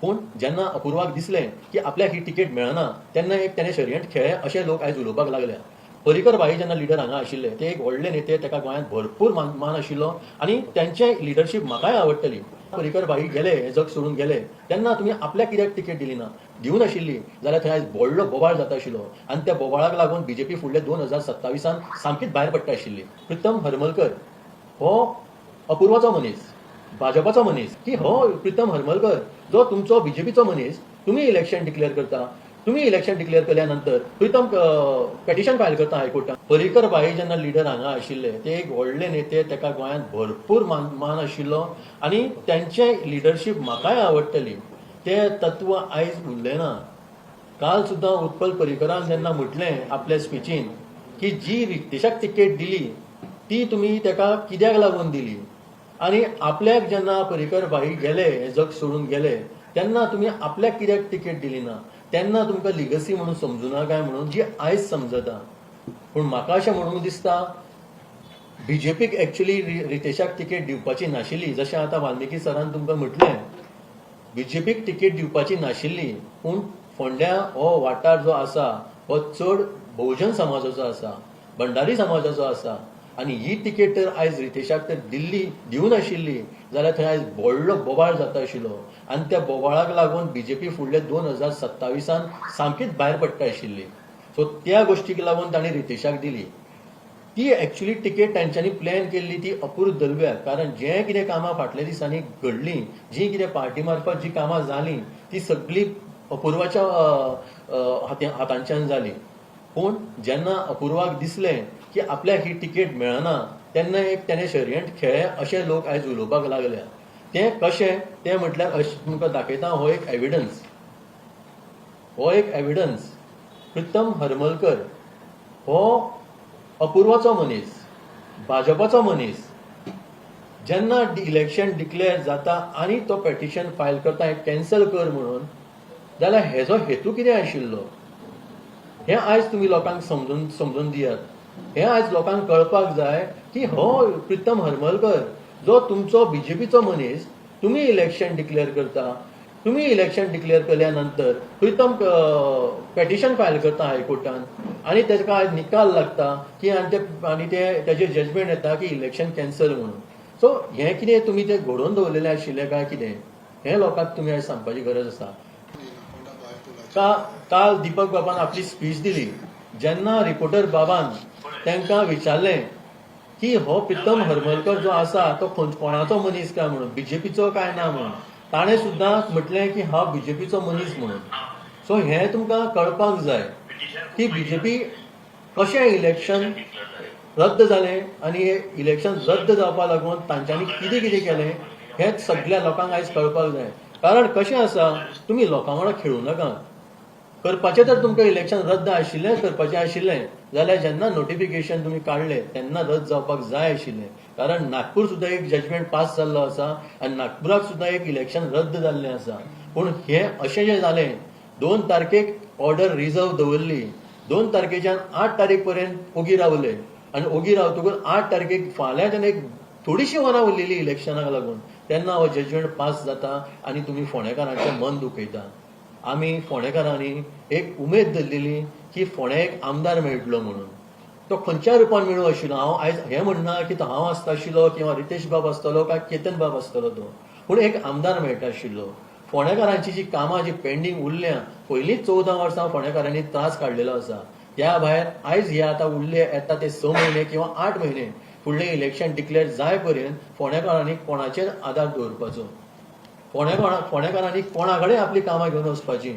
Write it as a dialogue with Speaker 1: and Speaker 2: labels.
Speaker 1: पूण जेन्ना अपूर्वाक दिसलें की आपल्याक ही तिकेट मेळना तेन्ना एक तेणें शर्यत खेळ्ळें अशें लोक आयज उलोवपाक लागल्या. पर्रीकर भाई जेन्ना लिडर हांगा आशिल्ले ते एक व्हडले नेते, ताका गोंयांत भरपूर मान आशिल्लो आनी त्यांचें लिडरशीप म्हाकाय आवडटली. पर्रीकर भाई गेले, हे जग सोडून गेले तेन्ना तुमी आपल्याक कित्याक तिकेट दिली ना? दिवून आशिल्ली जाल्यार थंय आयज व्हडलो बोबाळ जाता आशिल्लो आनी त्या बोबाळाक लागून बीजेपी फुडले 2027 सामकीच भायर पडटा आशिल्ली. प्रितम हरमलकर हो अपूर्वाचो मनीस, भाजपाचो मनीस, की हो प्रितम हरमलकर जो तुमचो बीजेपीचो मनीस, तुम्ही इलेक्शन डिक्लेअर करता. तुम्ही इलेक्शन डिक्लेअर केल्या नंतर प्रितम पेटिशन फायल करता हायकोर्टात. पर्रीकर भाई जेन्ना लिडर हांगा आशिल्ले ते एक व्हडले नेते, ताका गोंयांत भरपूर मान आशिल्लो आनी त्यांचें लिडरशीप म्हाकाय आवडटली. ते तत्व आयज उरलें ना. काल सुद्दां उत्पल पर्रीकरान जेन्ना म्हटलें आपल्या स्पिचीन की जी रितेशाक तिकेट दिली ती तुम्ही ताका कित्याक लागून दिली आनी आपल्याक जेन्ना पर्रीकर भाई गेले, हे जग सोडून गेले तेन्ना तुम्ही आपल्याक कित्याक तिकेट दिली ना? तेन्ना तुमकां लिगसी म्हणून समजुना काय म्हणून जी आयज समजता. पूण म्हाका अशें म्हणूंक दिसता बीजेपीक एक्चुअली रितेशाक तिकेट दिवपाची नाशिल्ली. जशें आतां वाल्मिकी सरान तुमकां म्हटलें, बीजेपीक तिकेट दिवपाची नाशिल्ली, पूण फोंड्या हो वाठार जो आसा हो चड बहुजन समाजाचो आसा, भंडारी समाजाचो आसा आनी ही तिकेट तर आयज रितेशाक तर दिवून आशिल्ली जाल्यार थंय आयज व्हडलो बोबाळ जाता आशिल्लो आनी त्या बोबाळाक लागून बीजेपी फुडले 2027 सामकीच भायर पडटा आशिल्ली. सो त्या गोष्टीक लागून तांणी रितेशाक दिली. ती एक्चुअली तिकेट तांच्यांनी प्लॅन केल्ली ती अपूर्व दलव्याक, कारण जें कितें कामां फाटल्या दिसांनी घडलीं, जी कितें पार्टी मार्फत जी कामां जालीं ती सगळी अपूर्वाच्या हातांच्यान जाली. पूण जेन्ना अपूर्वाक दिसलें की आपल्याक ही तिकेट मेळना तेन्ना एक तेणें शर्यत खेळ्ळें अशें लोक आयज उलोवपाक लागल्या. तें कशें तें म्हटल्यार अशें तुमकां दाखयता. हो एक एविडन्स. प्रितम हरमलकर हो अपूर्वाचो मनीस, भाजपाचो मनीस, जेन्ना इलेक्शन डिक्लेअर जाता आनी तो पेटिशन फायल करता हें कॅन्सल कर म्हणून, जाल्यार हेजो हेतू कितें आशिल्लो हें आयज तुमी लोकांक समजून दियात. हें आयज लोकांक कळपाक जाय की हो प्रितम हरमलकर जो तुमचो बीजेपीचो मनीस, तुम्ही इलेक्शन डिक्लेअर करता. तुम्ही इलेक्शन डिक्लेअर केल्या नंतर प्रितम पेटिशन फायल करता हायकोर्टात आनी ताका आयज निकाल लागता की आनी तेजें जजमेंट येता की इलेक्शन कॅन्सल म्हणून. सो हें कितें तुमी तें घडोवन दवरलेलें आशिल्लें काय कितें हें लोकांक तुमी आयज सांगपाची गरज आसा. काल दीपक बाबान आपली स्पीच दिली. जेन्ना रिपोर्टर बाबान तांकां विचारलें की हो प्रितम हरमलकर जो आसा तो कोणाचो मनीस काय म्हणून, बीजेपीचो काय ना म्हणून, ताणें सुद्दां म्हटलें की हांव बीजेपीचो मनीस म्हणून. सो हें तुमकां कळपाक जाय की बीजेपी कशें इलेक्शन रद्द जालें आनी हें इलेक्शन रद्द जावपा लागून तांच्यांनी कितें कितें केलें हें सगळ्या लोकांक आयज कळपाक जाय. कारण कशें आसा, तुमी लोकां वांगडा खेळूं नाका. करपाचें तर तुमकां इलेक्शन रद्द करपाचें आशिल्लें जाल्यार जेन्ना नोटिफिकेशन तुमी काडलें तेन्ना रद्द जावपाक जाय आशिल्लें. कारण नागपूर सुद्दां एक जजमेंट पास जाल्लो आसा आनी नागपुराक सुद्दां एक इलेक्शन रद्द जाल्लें आसा. पूण हें अशें जें जालें, 2 तारखेक ऑर्डर रिजर्व दवरली, 2 तारखेच्यान 8 तारीख पर्यंत ओगी रावले आनी ओगी रावतकूच 8 तारखेक फाल्यां जेन्ना एक थोडीशीं वरां उरलेलीं इलेक्शनाक लागून तेन्ना हो जजमेंट पास जाता आनी तुमी फोंडेकारांचें मन दुखयता. आमी फोंडेकारांनी एक उमेद धरलेली की फोंड्या एक आमदार मेळटलो म्हणून. तो खंयच्या रुपान मेळूं आशिल्लो. हांव आयज हें म्हणना की तो हांव आसता आशिल्लो किंवा रितेश बाब आसतलो काय केतन बाब आसतलो तो, पूण एक आमदार मेळटा आशिल्लो. फोंडेकारांची जी कामां जी पेंडींग उरल्या, पयलींच 14 वर्सां फोंडेकारांनी त्रास काडलेलो आसा. त्या भायर आयज हे आतां उरले येता ते 6 म्हयने किंवा 8 म्हयने फुडलें इलेक्शन डिक्लेअर जाय पर्यंत फोंडेकारांनी कोणाचेर आदार दवरपाचो. फोंडेकारांनी कोणा कडेन आपली कामां घेवन वचपाची.